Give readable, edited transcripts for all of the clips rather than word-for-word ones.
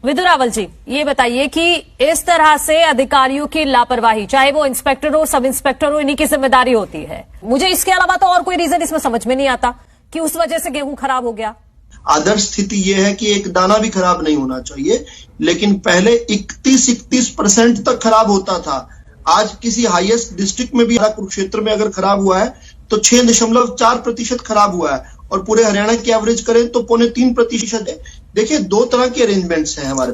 विदु रावल जी, ये बताइए कि इस तरह से अधिकारियों की लापरवाही, चाहे वो इंस्पेक्टर हो, सब इंस्पेक्टर हो, इन्हीं की जिम्मेदारी होती है। मुझे इसके अलावा तो और कोई रीजन इसमें समझ में नहीं आता कि उस वजह से गेहूं खराब हो गया। आदर्श स्थिति यह है कि एक दाना भी खराब नहीं होना चाहिए, लेकिन पहले 31% तक खराब होता था। आज किसी हाईएस्ट डिस्ट्रिक्ट में भी कुरुक्षेत्र में अगर खराब हुआ है तो 6.4% खराब हुआ है, और पूरे हरियाणा की एवरेज करें तो 0.3% है। देखिए, दो तरह के अरेंजमेंट्स हैं हमारे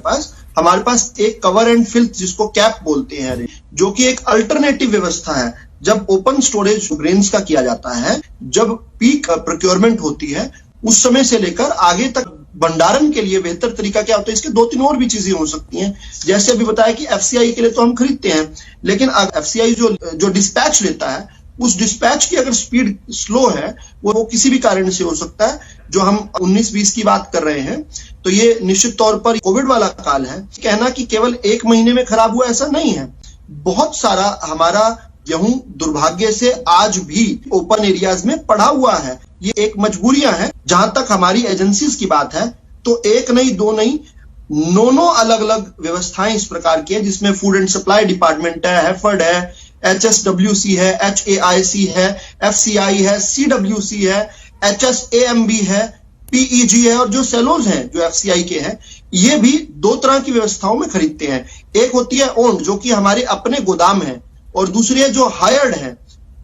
पास एक कवर एंड फिल्थ, जिसको कैप बोलते हैं, जो कि एक अल्टरनेटिव व्यवस्था है। जब ओपन स्टोरेज ग्रेन्स का किया जाता है, जब पीक प्रोक्योरमेंट होती है, उस समय से लेकर आगे तक भंडारण के लिए बेहतर तरीका क्या होता है। इसके 2-3 और भी चीजें हो सकती हैं। जैसे अभी बताया कि एफसीआई के लिए तो हम खरीदते हैं, लेकिन एफसीआई जो डिस्पैच लेता है, उस डिस्पैच की अगर स्पीड स्लो है, वो किसी भी कारण से हो सकता है। जो हम 19-20 की बात कर रहे हैं, तो ये निश्चित तौर पर कोविड वाला काल है। कहना कि केवल 1 महीने में खराब हुआ, ऐसा नहीं है। बहुत सारा हमारा गेहूं दुर्भाग्य से आज भी ओपन एरियाज में पड़ा हुआ है। ये एक मजबूरियां हैं। जहां तक हमारी एजेंसीज की बात है, तो 1 नहीं 2 नहीं 9 अलग अलग व्यवस्थाएं इस प्रकार की हैं, जिसमें फूड एंड सप्लाई डिपार्टमेंट है, हैफर्ड है, HSWC है, HAIC है, FCI है, CWC है, HSAMB है, PEG है, और जो सेलोज हैं जो FCI के हैं, ये भी 2 तरह की व्यवस्थाओं में खरीदते हैं। एक होती है ओन्ड, जो कि हमारे अपने गोदाम है, और दूसरी है जो हायर्ड है।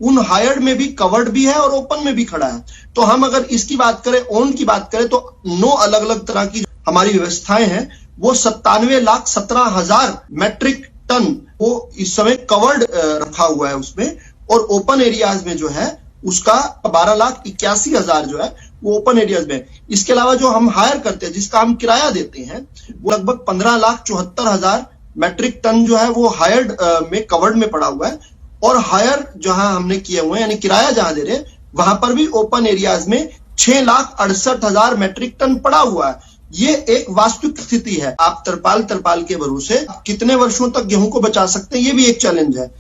उन हायर्ड में भी कवर्ड भी है और ओपन में भी खड़ा है। तो हम अगर इसकी बात करें, ओन की बात करें, तो 9 अलग अलग तरह की हमारी व्यवस्थाएं हैं। वो 97,17,000 मैट्रिक टन वो इस समय कवर्ड रखा हुआ है उसमें, और ओपन एरियाज में जो है उसका 12,81,000 जो है वो ओपन एरियाज में। इसके अलावा जो हम हायर करते हैं, जिसका हम किराया देते हैं, वो लगभग 15,74,000 मैट्रिक टन जो है वो हायर्ड में कवर्ड में पड़ा हुआ है। और हायर जहां हमने किए हुए हैं, यानी किराया जहां दे रहे हैं, वहां पर भी ओपन एरियाज में 6,68,000 मैट्रिक टन पड़ा हुआ है। ये एक वास्तविक स्थिति है। आप तरपाल के भरोसे कितने वर्षों तक गेहूं को बचा सकते हैं, ये भी एक चैलेंज है।